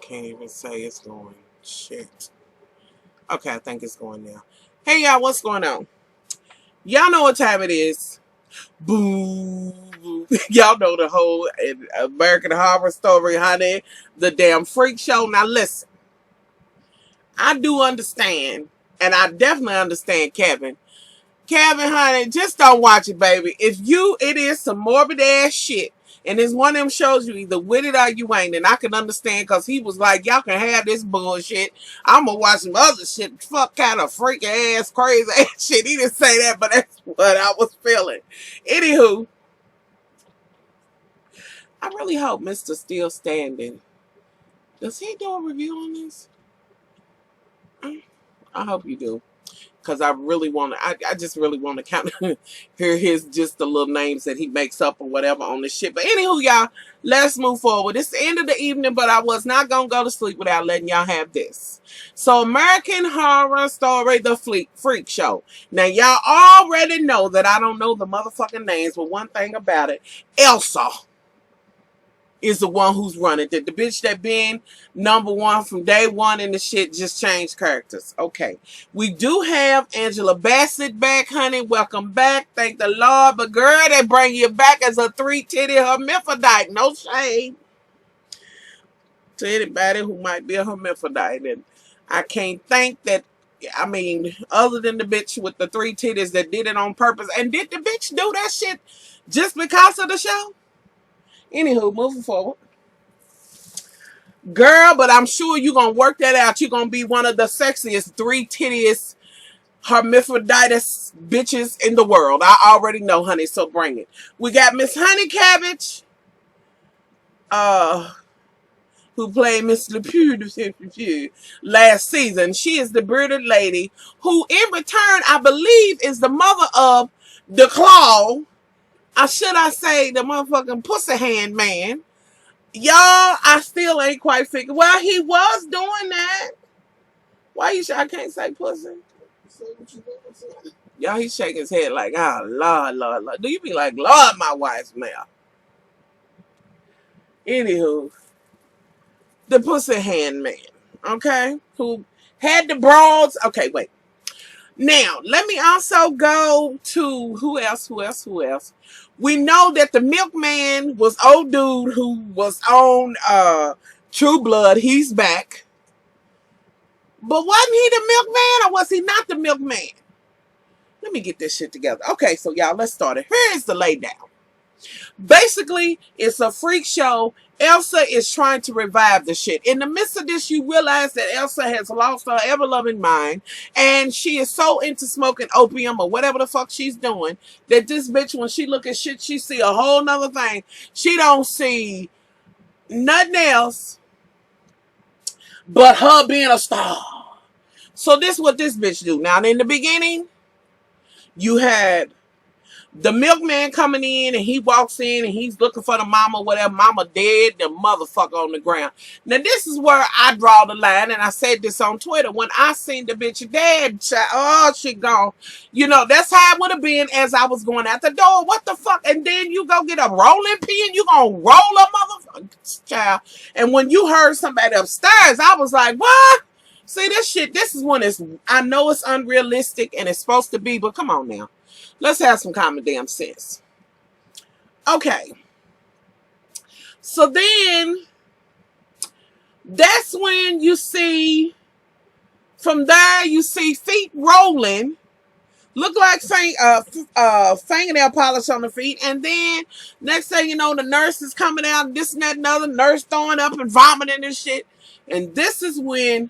can't even say it's going. Shit. Okay, I think it's going now. Hey, y'all, what's going on? Y'all know what time it is. Boo. Y'all know the whole American Horror Story, honey. The damn freak show. Now, listen. I do understand, and I definitely understand Kevin. Kevin, honey, just don't watch it, baby. It is some morbid ass shit. And it's one of them shows you either with it or you ain't. And I can understand because he was like, y'all can have this bullshit. I'm going to watch some other shit. Fuck kind of freaky ass, crazy ass shit. He didn't say that, but that's what I was feeling. Anywho, I really hope Mr. Still Standing. Does he do a review on this? I hope you do. Because I really want to, I just really want to kind of hear just the little names that he makes up or whatever on this shit. But anywho, y'all, let's move forward. It's the end of the evening, but I was not going to go to sleep without letting y'all have this. So American Horror Story, The Freak Show. Now, y'all already know that I don't know the motherfucking names, but one thing about it, Elsa is the one who's running it. The bitch that been number one from day one and the shit just changed characters. Okay. We do have Angela Bassett back, honey. Welcome back. Thank the Lord. But girl, they bring you back as a three-titty hermaphrodite. No shame to anybody who might be a hermaphrodite. And I can't think that, I mean, other than the bitch with the three titties that did it on purpose. And did the bitch do that shit just because of the show? Anywho, moving forward. Girl, but I'm sure you're going to work that out. You're going to be one of the sexiest, three-tittiest hermaphroditus bitches in the world. I already know, honey, so bring it. We got Miss Honey Cabbage, who played Miss LePew last season. She is the bearded lady who, in return, I believe, is the mother of the Claw. Should I say the motherfucking pussy hand man? Y'all, I still ain't quite figured. Well, he was doing that. Why you I can't say pussy? Y'all, he shaking his head like, oh, Lord, Lord, Lord. Do you be like, Lord, my wife's mouth? Anywho, the pussy hand man, okay? Who had the broads. Okay, wait. Now, let me also go to who else? We know that the milkman was old dude who was on True Blood. He's back. But wasn't he the milkman or was he not the milkman? Let me get this shit together. Okay, so y'all, let's start it. Here's the laydown. Basically, it's a freak show. Elsa is trying to revive the shit. In the midst of this, you realize that Elsa has lost her ever-loving mind, and she is so into smoking opium or whatever the fuck she's doing that this bitch, when she look at shit, she see a whole nother thing. She don't see nothing else but her being a star. So this is what this bitch do. Now, in the beginning, you had the milkman coming in and he walks in and he's looking for the mama, whatever. Mama dead, the motherfucker on the ground. Now, this is where I draw the line, and I said this on Twitter. When I seen the bitch dead, oh, she gone. You know, that's how it would have been as I was going out the door. What the fuck? And then you go get a rolling pin, you gonna roll a motherfucker, child. And when you heard somebody upstairs, I was like, what? See, this shit, this is when I know it's unrealistic and it's supposed to be, but come on now. Let's have some common damn sense. Okay. So then, that's when you see, from there, you see feet rolling. Look like fingernail polish on the feet. And then, next thing you know, the nurse is coming out, this and that and other. Nurse throwing up and vomiting and shit. And this is when,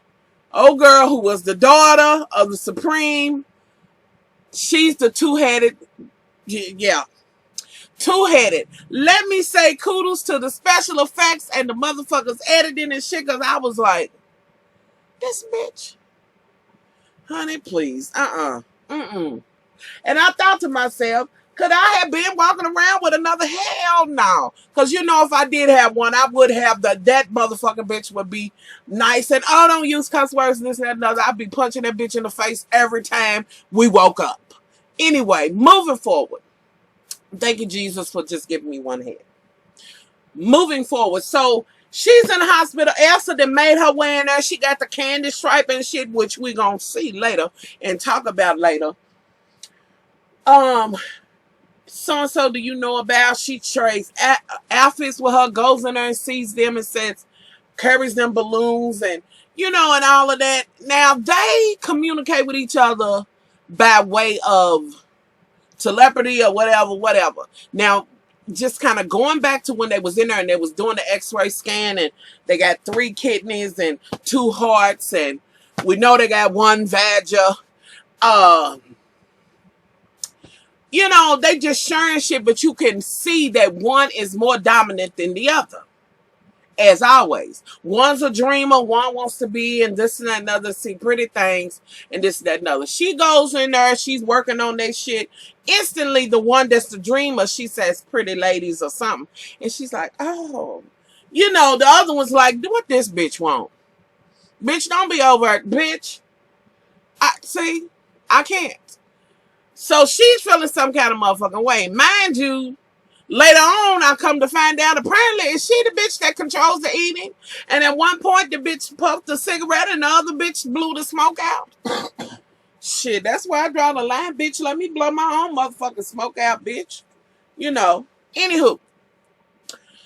old girl who was the daughter of the Supreme, she's the two-headed, yeah, two-headed. Let me say kudos to the special effects and the motherfuckers editing and shit, because I was like, this bitch, honey, please, And I thought to myself, could I have been walking around with another? Hell no. Because you know, if I did have one, I would have that motherfucking bitch would be nice and, oh, don't use cuss words and this and that and other. I'd be punching that bitch in the face every time we woke up. Anyway, moving forward. Thank you, Jesus, for just giving me one head. Moving forward. So She's in the hospital. Elsa that made her wearing there. She got the candy stripe and shit, which we gonna see later and talk about later. So-and-so do you know about? She trades outfits with her, goes in there and sees them and says, carries them balloons and, and all of that. Now, they communicate with each other by way of telepathy or whatever. Now, just kind of going back to when they was in there and they was doing the x-ray scan and they got 3 kidneys and 2 hearts and we know they got 1 vagina. They just sharing shit, but you can see that one is more dominant than the other. As always. One's a dreamer, one wants to be, and this and that and other, see pretty things, and this and that and other. She goes in there, she's working on that shit. Instantly, the one that's the dreamer, she says, pretty ladies or something. And she's like, oh. The other one's like, what this bitch want? Bitch, don't be over it. Bitch. I can't. So she's feeling some kind of motherfucking way. Mind you, later on, I come to find out, apparently, is she the bitch that controls the eating? And at one point, the bitch puffed a cigarette and the other bitch blew the smoke out. Shit, that's why I draw the line, bitch. Let me blow my own motherfucking smoke out, bitch. Anywho.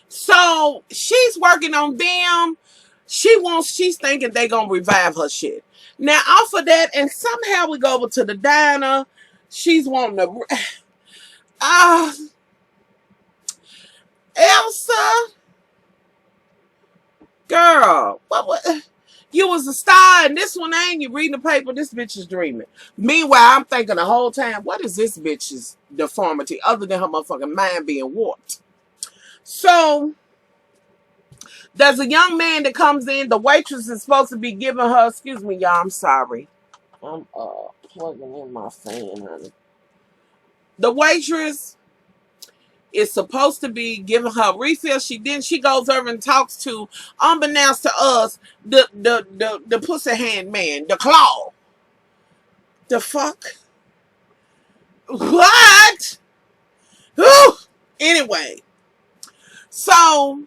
So, she's working on them. She's thinking they gonna revive her shit. Now, off of that, and somehow we go over to the diner. She's wanting to... Elsa, girl, you was a star, and this one ain't. You reading the paper, this bitch is dreaming. Meanwhile, I'm thinking the whole time, what is this bitch's deformity other than her motherfucking mind being warped? So, there's a young man that comes in. The waitress is supposed to be giving her, excuse me, y'all, I'm sorry. I'm plugging in my fan, honey. The waitress is supposed to be giving her a refill. She goes over and talks to, unbeknownst to us, the pussy hand man, the claw. The fuck? What? Whew. Anyway. So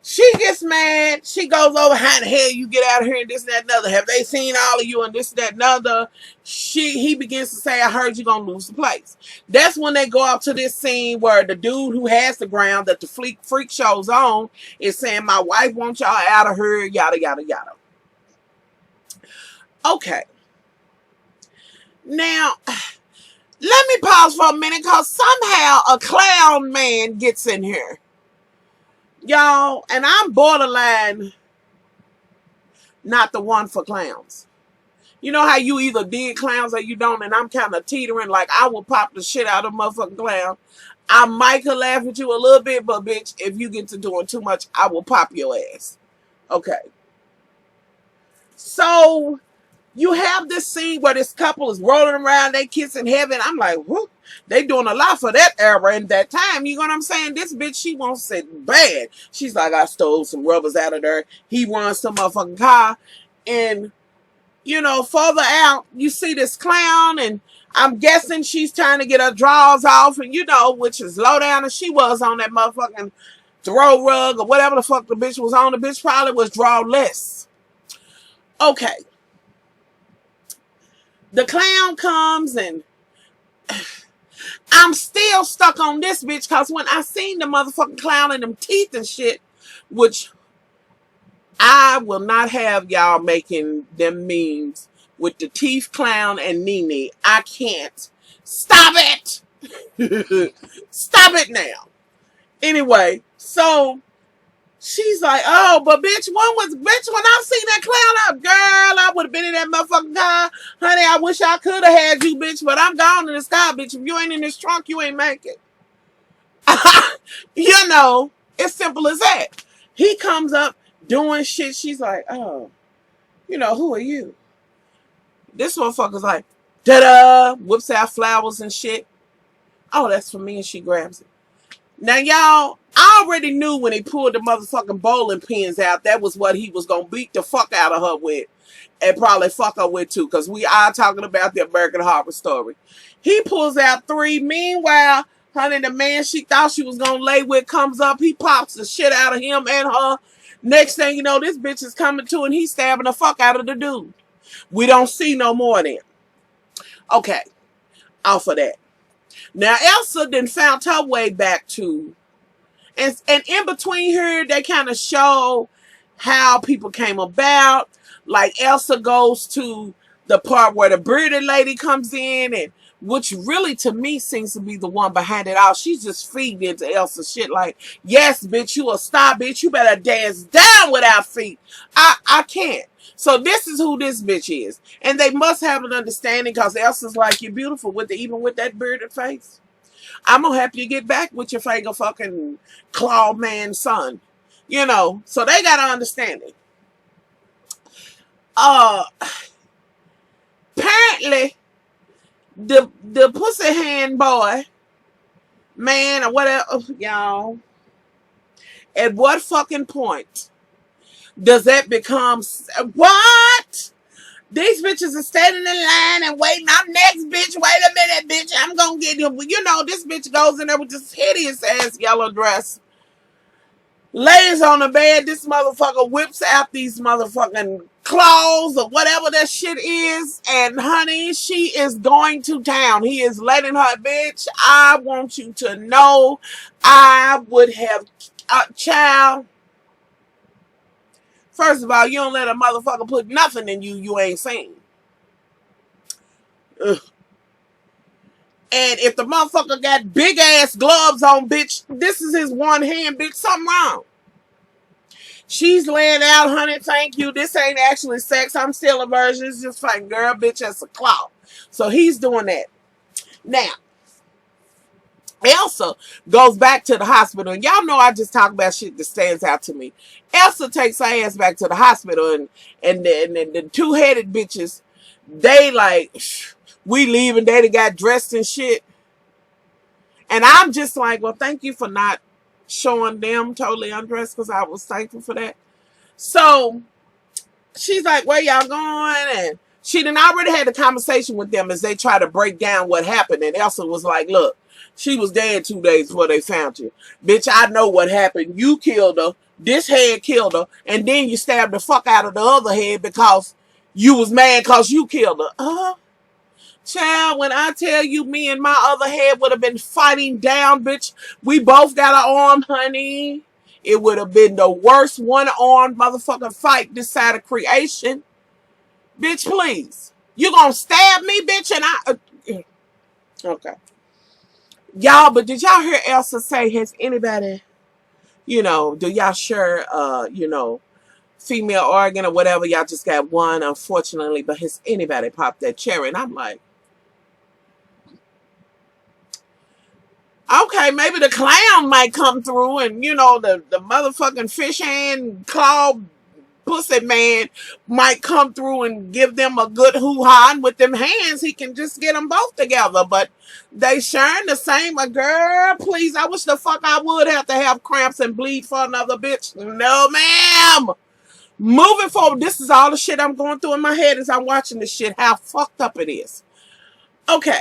she gets mad. She goes over, how the hell you get out of here and this and that and other. Have they seen all of you and this and that and other? He begins to say, I heard you're going to lose the place. That's when they go out to this scene where the dude who has the ground that the freak show's on is saying, my wife wants y'all out of here, yada, yada, yada. Okay. Now, let me pause for a minute because somehow a clown man gets in here. Y'all, and I'm borderline not the one for clowns. You know how you either dig clowns or you don't, and I'm kind of teetering like I will pop the shit out of a motherfucking clown. I might could laugh at you a little bit, but bitch, if you get to doing too much, I will pop your ass. Okay. So, you have this scene where this couple is rolling around, they kissing heaven. I'm like, whoop. They doing a lot for that era and that time. You know what I'm saying? This bitch, she wants it bad. She's like, I stole some rubbers out of there. He runs some motherfucking car. And, further out, you see this clown. And I'm guessing she's trying to get her drawers off. And, which is low down as she was on that motherfucking throw rug or whatever the fuck the bitch was on. The bitch probably was drawless. Okay. The clown comes and... I'm still stuck on this bitch because when I seen the motherfucking clown and them teeth and shit, which I will not have y'all making them memes with the teeth clown and Nene. I can't. Stop it! Stop it now. Anyway, so she's like, oh, but bitch, when I seen that clown up, girl, I would have been in that motherfucking car. Honey, I wish I could have had you, bitch, but I'm gone in this car, bitch. If you ain't in this trunk, you ain't make it. It's simple as that. He comes up doing shit. She's like, oh, who are you? This motherfucker's like, da-da, whips out flowers and shit. Oh, that's for me, and she grabs it. Now, y'all, I already knew when he pulled the motherfucking bowling pins out, that was what he was going to beat the fuck out of her with. And probably fuck her with, too. Because we are talking about the American Horror Story. He pulls out 3. Meanwhile, Honey, the man she thought she was gonna lay with comes up, he pops the shit out of him and her. Next thing you know, this bitch is coming to and he's stabbing the fuck out of the dude. We don't see no more then. Okay, off of that. Now Elsa then found her way back to, and in between her, they kind of show how people came about. Like Elsa goes to the part where the bearded lady comes in, and which really to me seems to be the one behind it all. She's just feeding into Elsa shit like, yes, bitch, you a star, bitch. You better dance down without feet. I can't. So this is who this bitch is. And they must have an understanding because Elsa's like, you're beautiful with even with that bearded face. I'm gonna help you get back with your finger fucking claw man son. You know, so they got an understanding. Apparently the pussy hand boy, man, or whatever, y'all, at what fucking point does that become, what? These bitches are standing in line and waiting. I'm next, bitch. Wait a minute, bitch. I'm gonna get him. You know, this bitch goes in there with this hideous ass yellow dress, lays on the bed. This motherfucker whips out these motherfucking claws or whatever that shit is. And honey, she is going to town. He is letting her, bitch, I want you to know I would have, child. First of all, you don't let a motherfucker put nothing in you ain't seen. Ugh. And if the motherfucker got big ass gloves on, bitch, this is his one hand, bitch, something wrong. She's laying out, honey, thank you. This ain't actually sex. I'm still a virgin. It's just fine, girl, bitch, that's a claw. So he's doing that. Now, Elsa goes back to the hospital. And y'all know I just talk about shit that stands out to me. Elsa takes her ass back to the hospital. And the two-headed bitches, they like, we leaving. They got dressed and shit. And I'm just like, well, thank you for not showing them totally undressed because I was thankful for that. So she's like, where y'all going? And she done already had a conversation with them as they try to break down what happened. And Elsa was like, look, she was dead 2 days before they found you. Bitch, I know what happened. You killed her. This head killed her. And then you stabbed the fuck out of the other head because you was mad because you killed her. Child, when I tell you me and my other head would have been fighting down, bitch, we both got an arm, honey. It would have been the worst one-armed motherfucking fight this side of creation. Bitch, please. You gonna stab me, bitch, and I... Okay. Y'all, but did y'all hear Elsa say, has anybody, you know, do y'all share, you know, female organ or whatever? Y'all just got one, unfortunately, but has anybody popped that cherry? And I'm like, okay, maybe the clown might come through and, you know, the motherfucking fish hand claw pussy man might come through and give them a good hoo-ha. And with them hands, he can just get them both together. But they sharing the same. A girl, please, I wish the fuck I would have to have cramps and bleed for another bitch. No, ma'am. Moving forward, this is all the shit I'm going through in my head as I'm watching this shit. How fucked up it is. Okay.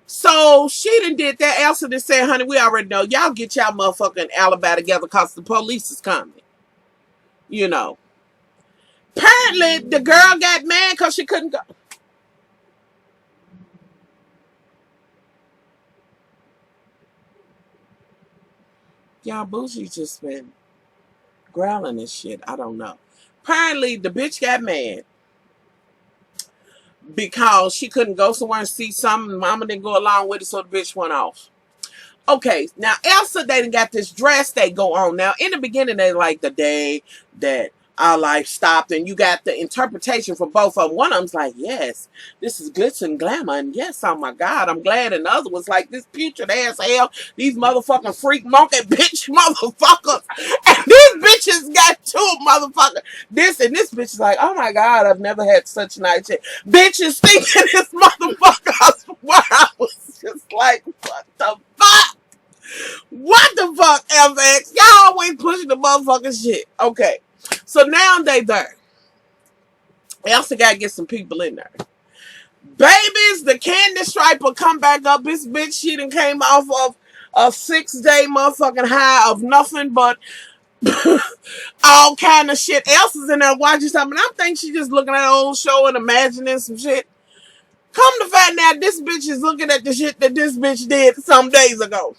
So she done did that. Elsa done said, honey, we already know. Y'all get y'all motherfucking alibi together because the police is coming. You know. Apparently, the girl got mad because she couldn't go. Y'all, Bougie just been growling and shit. I don't know. Apparently, the bitch got mad because she couldn't go somewhere and see something. Mama didn't go along with it, so the bitch went off. Okay, now Elsa, they done got this dress they go on. Now, in the beginning, they like the day that our life stopped, and you got the interpretation for both of them. One of them's like, yes, this is glitz and glamour, and yes, oh my God, I'm glad. And the other was like, this putrid ass hell, these motherfucking freak monkey bitch motherfuckers. And these bitches got two motherfuckers. This and this bitch is like, oh my God, I've never had such a night yet. Bitches thinking this motherfucker, I swear, I was just like, what the fuck? What the fuck, FX? Y'all always pushing the motherfucking shit. Okay. So now they there. Elsa got to get some people in there. Babies, the candy striper come back up. This bitch, she done came off of a 6-day motherfucking high of nothing but all kind of shit. Elsa's in there watching something. I think she just looking at an old show and imagining some shit. Come to find out, this bitch is looking at the shit that this bitch did some days ago.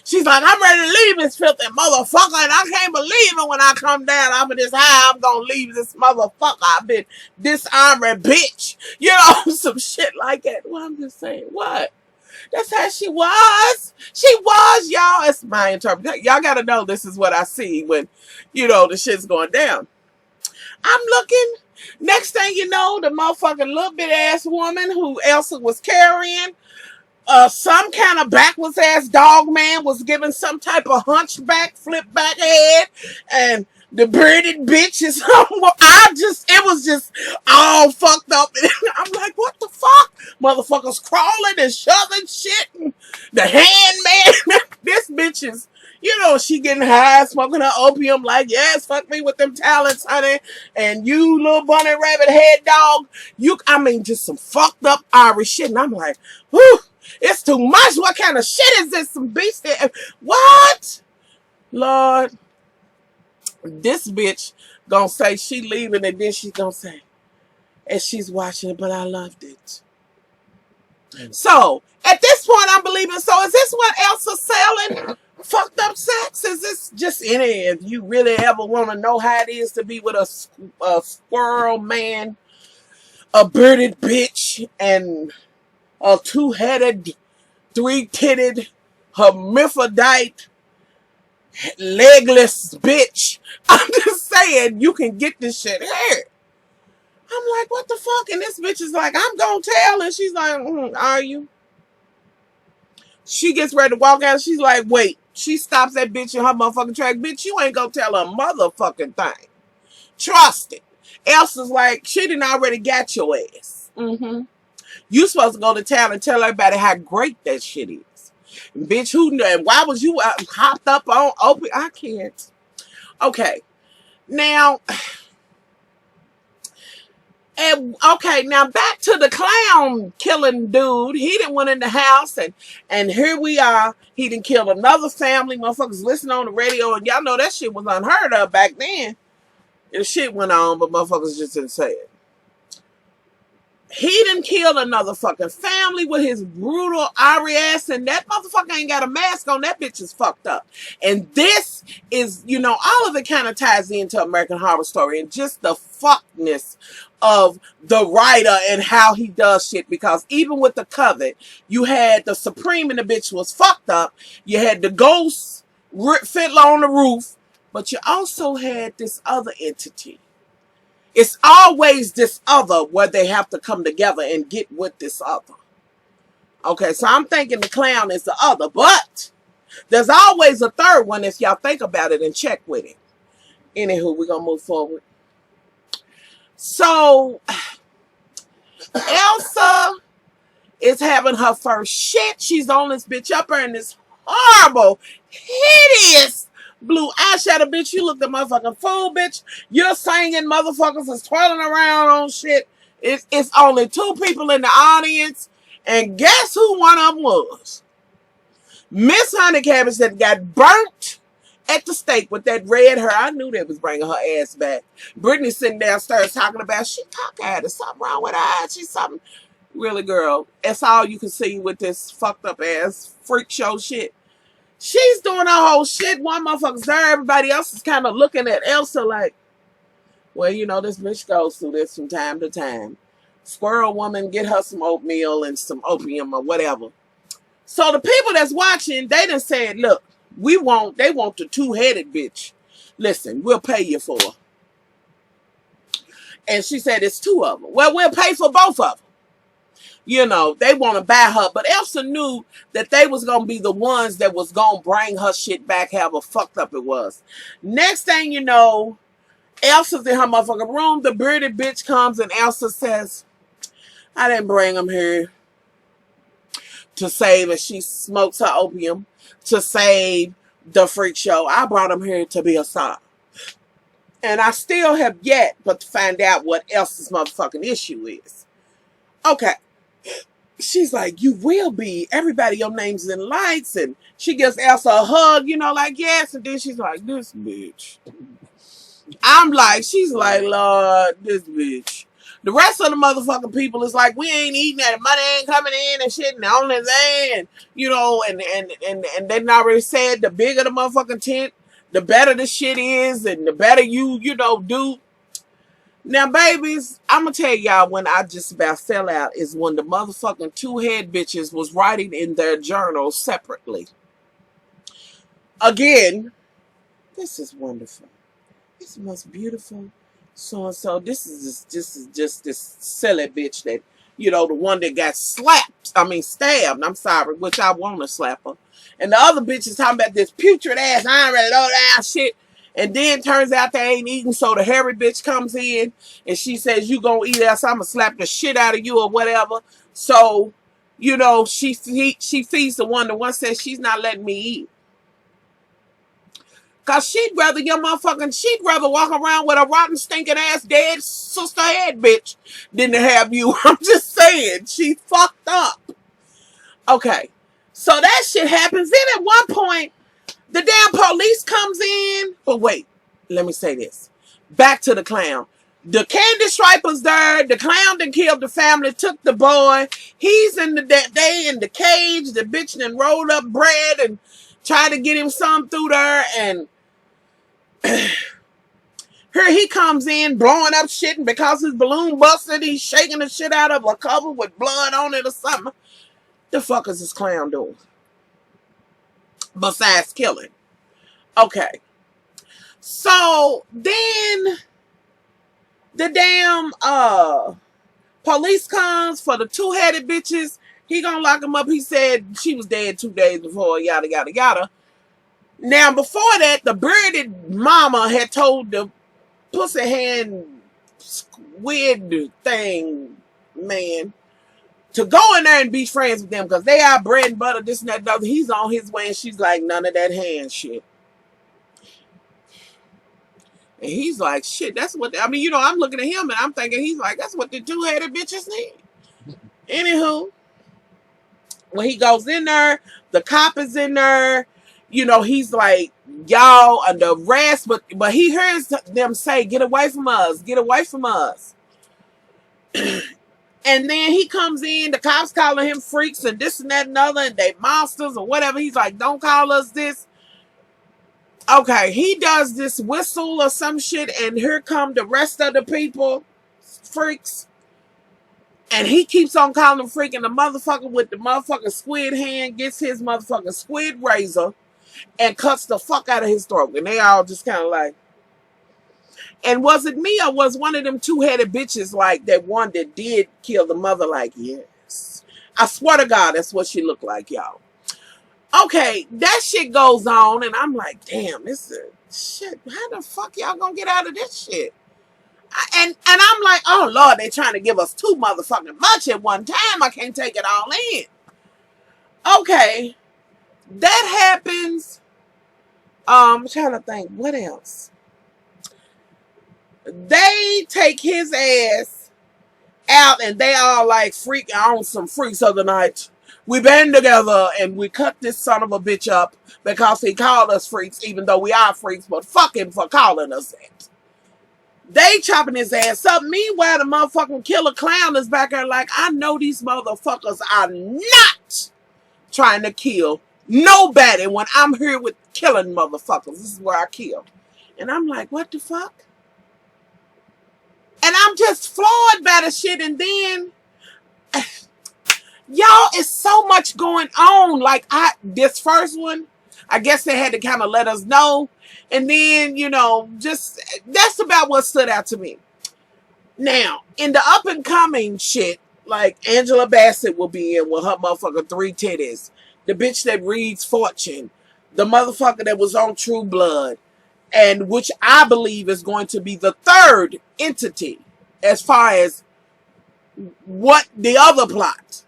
She's like, I'm ready to leave this filthy motherfucker, and I can't believe it when I come down off of this high. I'm gonna leave this motherfucker. I've been dishonored, bitch. You know, some shit like that. Well, I'm just saying, what? That's how she was. She was, y'all. It's my interpretation. Y'all gotta know this is what I see when, you know, the shit's going down. I'm looking. Next thing you know, the motherfucking little bit ass woman who Elsa was carrying, some kind of backwards ass dog man was giving some type of hunchback, flip back head, and the bearded bitch is it was just all fucked up. I'm like, what the fuck? Motherfuckers crawling and shoving shit. And the handman, this bitch is, you know, she getting high, smoking her opium, like, yes, fuck me with them talents, honey. And you little bunny rabbit head dog, just some fucked up Irish shit. And I'm like, whew. It's too much. What kind of shit is this? Some beast? What? Lord. This bitch gonna say she leaving, and then she's gonna say, and she's watching it, but I loved it. So, at this point, I'm believing, so is this what Elsa's selling? Fucked up sex? Is this just any, if you really ever want to know how it is to be with a squirrel man, a bearded bitch, and a two-headed, three-titted, hermaphrodite, legless bitch. I'm just saying, you can get this shit here. I'm like, what the fuck? And this bitch is like, I'm gonna tell. And she's like, are you? She gets ready to walk out. She's like, wait. She stops that bitch in her motherfucking track. Bitch, you ain't gonna tell a motherfucking thing. Trust it. Elsa's like, she done already got your ass. You supposed to go to town and tell everybody how great that shit is. And bitch, why was you hopped up on open? I can't. Okay. Now, now back to the clown killing dude. He done went in the house, and here we are. He done killed another family. Motherfuckers listening on the radio, and y'all know that shit was unheard of back then. And shit went on, but motherfuckers just didn't say it. He done killed another fucking family with his brutal Ari ass, and that motherfucker ain't got a mask on. That bitch is fucked up. And this is, you know, all of it kind of ties into American Horror Story and just the fuckness of the writer and how he does shit. Because even with the covet, you had the Supreme and the bitch was fucked up. You had the ghost fiddler on the roof, but you also had this other entity. It's always this other where they have to come together and get with this other. Okay, so I'm thinking the clown is the other, but there's always a third one if y'all think about it and check with it. Anywho, we're going to move forward. So, Elsa is having her first shit. She's on this bitch upper in this horrible, hideous blue eyeshadow, bitch. You look the motherfucking fool, bitch. You're singing, motherfuckers is twirling around on shit. It's only 2 people in the audience, and guess who one of them was? Miss Honey Cabbage that got burnt at the stake with that red hair. I knew they was bringing her ass back. Brittany sitting downstairs talking about, she cockeyed. There's something wrong with her. She's something. Really, girl, that's all you can see with this fucked up ass freak show shit. She's doing her whole shit. One motherfucker's there. Everybody else is kind of looking at Elsa like, well, you know, this bitch goes through this from time to time. Squirrel woman, get her some oatmeal and some opium or whatever. So the people that's watching, they done said, look, they want the 2-headed bitch. Listen, we'll pay you for her. And she said, it's 2 of them. Well, we'll pay for both of them. You know, they want to buy her. But Elsa knew that they was going to be the ones that was going to bring her shit back, however fucked up it was. Next thing you know, Elsa's in her motherfucking room. The bearded bitch comes and Elsa says, I didn't bring him here to save, and she smokes her opium, to save the freak show. I brought him here to be a star. And I still have yet but to find out what Elsa's motherfucking issue is. Okay. She's like, you will be. Everybody, your name's in lights. And she gives Elsa a hug, like, yes. And then she's like, this bitch. I'm like, she's like, Lord, this bitch. The rest of the motherfucking people is like, we ain't eating that, money ain't coming in and shit, and the only thing, and they already said the bigger the motherfucking tent, the better the shit is, and the better you do. Now, babies, I'm gonna tell y'all when I just about fell out is when the motherfucking two head bitches was writing in their journals separately. Again, this is wonderful. It's the most beautiful so and so. This is just this silly bitch that, the one that got stabbed. I'm sorry, which I want to slap her. And the other bitch is talking about this putrid ass, I ain't ready to low down shit. And then turns out they ain't eating, so the hairy bitch comes in and she says, you gonna eat us, I'm gonna slap the shit out of you or whatever. So, she feeds the one says she's not letting me eat. Cause she'd rather walk around with a rotten, stinking ass dead sister head bitch than to have you. I'm just saying, she fucked up. Okay. So that shit happens. Then at one point, the damn police comes in. But wait, let me say this. Back to the clown. The candy striper's there. The clown that killed the family, took the boy. He's in the cage. The bitch then rolled up bread and tried to get him some through there, and here he comes in blowing up shit, and because his balloon busted, he's shaking the shit out of a cover with blood on it or something. The fuck is this clown doing? Besides killing. Okay. So then the damn police comes for the two-headed bitches. He gonna lock them up. He said she was dead 2 days before, yada yada yada. Now, before that, the bearded mama had told the pussy hand squid thing man to go in there and be friends with them because they are bread and butter, this and that, and other. He's on his way, and she's like, none of that hand shit. And he's like, shit, that's what, I'm looking at him, and I'm thinking, he's like, that's what the two-headed bitches need. Anywho, when he goes in there, the cop is in there. He's like, y'all under arrest, but he hears them say, get away from us, get away from us. And then he comes in, the cops calling him freaks and this and that and other, and they monsters or whatever. He's like, don't call us this. Okay, he does this whistle or some shit, and here come the rest of the people, freaks. And he keeps on calling them freak, and the motherfucker with the motherfucking squid hand gets his motherfucking squid razor and cuts the fuck out of his throat. And they all just kind of like, and was it me or was one of them two-headed bitches like that one that did kill the mother? Like, yes. I swear to God, that's what she looked like, y'all. Okay, that shit goes on, and I'm like, damn, this is shit. How the fuck y'all gonna get out of this shit? And I'm like, oh Lord, they trying to give us too motherfucking much at one time. I can't take it all in. Okay, that happens. I'm trying to think, what else? They take his ass out, and they all like freak on some freaks of the night. We band together and we cut this son of a bitch up because he called us freaks, even though we are freaks, but fuck him for calling us that. They chopping his ass up. Meanwhile, the motherfucking killer clown is back there like, I know these motherfuckers are not trying to kill nobody when I'm here with killing motherfuckers. This is where I kill. And I'm like, what the fuck? And I'm just floored by the shit. And then, y'all, it's so much going on. Like, this first one, I guess they had to kind of let us know. And then, just, that's about what stood out to me. Now, in the up and coming shit, like Angela Bassett will be in with her motherfucker 3 titties. The bitch that reads fortune. The motherfucker that was on True Blood. And which I believe is going to be the third entity as far as what the other plot.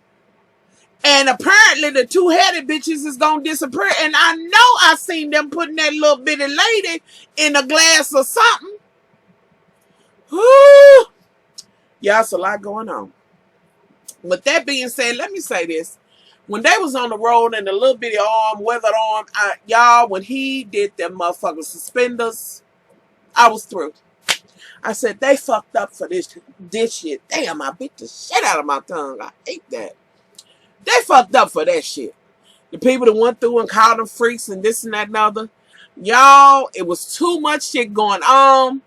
And apparently the two-headed bitches is going to disappear. And I know I seen them putting that little bitty lady in a glass or something. Whoo! Yeah, it's a lot going on. With that being said, let me say this. When they was on the road and the little bitty arm, weathered arm, y'all, when he did them motherfucking suspenders, I was through. I said, they fucked up for this shit. Damn, I bit the shit out of my tongue. I hate that. They fucked up for that shit. The people that went through and called them freaks and this and that and other. Y'all, it was too much shit going on.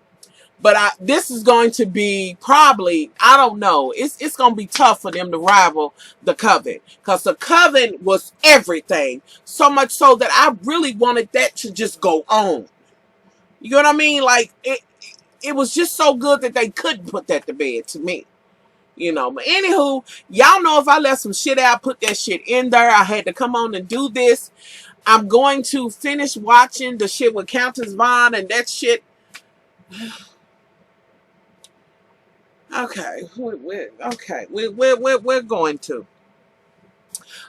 But this is going to be probably, I don't know, it's going to be tough for them to rival the Coven. Because the Coven was everything. So much so that I really wanted that to just go on. You know what I mean? Like, it was just so good that they couldn't put that to bed to me. You know, but anywho, y'all know if I left some shit out, put that shit in there. I had to come on and do this. I'm going to finish watching the shit with Countess Vaughn and that shit. Okay, we're going to.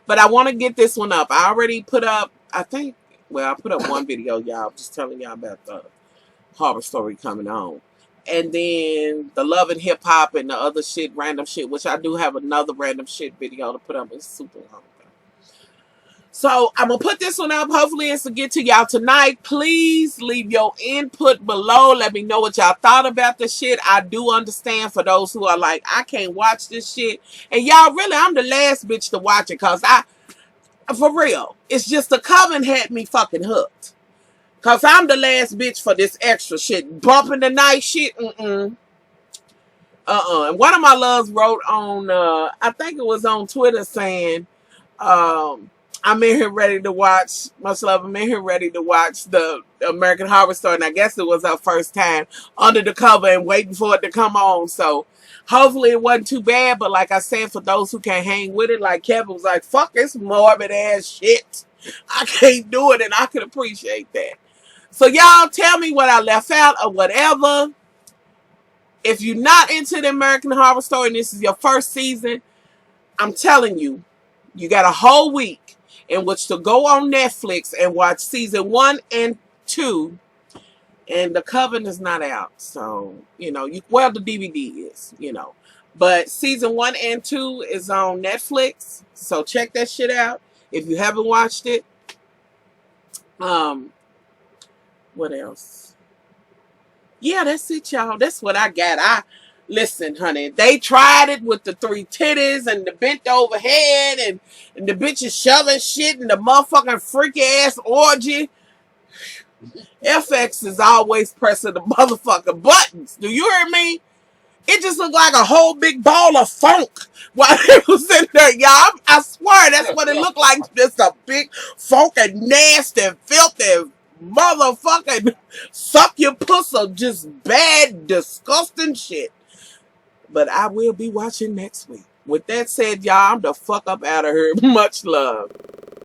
But I want to get this one up. I already put up, I put up one video, y'all. Just telling y'all about the horror story coming on. And then the love and hip hop and the other shit, random shit, which I do have another random shit video to put up. It's super long. So I'm going to put this one up. Hopefully it's to get to y'all tonight. Please leave your input below. Let me know what y'all thought about the shit. I do understand for those who are like, I can't watch this shit. And y'all, really, I'm the last bitch to watch it. Because for real, it's just the Coven had me fucking hooked. Because I'm the last bitch for this extra shit. Bumping the night shit. And one of my loves wrote on, I think it was on Twitter saying, I'm in here ready to watch, much love, I'm in here ready to watch the American Horror Story. And I guess it was our first time under the cover and waiting for it to come on. So hopefully it wasn't too bad. But like I said, for those who can't hang with it, like Kevin was like, fuck, it's morbid ass shit. I can't do it, and I can appreciate that. So y'all tell me what I left out or whatever. If you're not into the American Horror Story and this is your first season, I'm telling you, you got a whole week in which to go on Netflix and watch season 1 and 2. And the Coven is not out. So, you know, the DVD is, you know. But season 1 and 2 is on Netflix. So check that shit out if you haven't watched it. What else? Yeah, that's it, y'all. That's what I got. Listen, honey, they tried it with the 3 titties and the bent over head and the bitches shoving shit and the motherfucking freaky ass orgy. FX is always pressing the motherfucking buttons. Do you hear me? It just looked like a whole big ball of funk while it was in there, y'all. I swear that's what it looked like. Just a big funk and nasty, filthy motherfucking suck your pussy, just bad, disgusting shit. But I will be watching next week. With that said, y'all, I'm the fuck up out of here. Much love.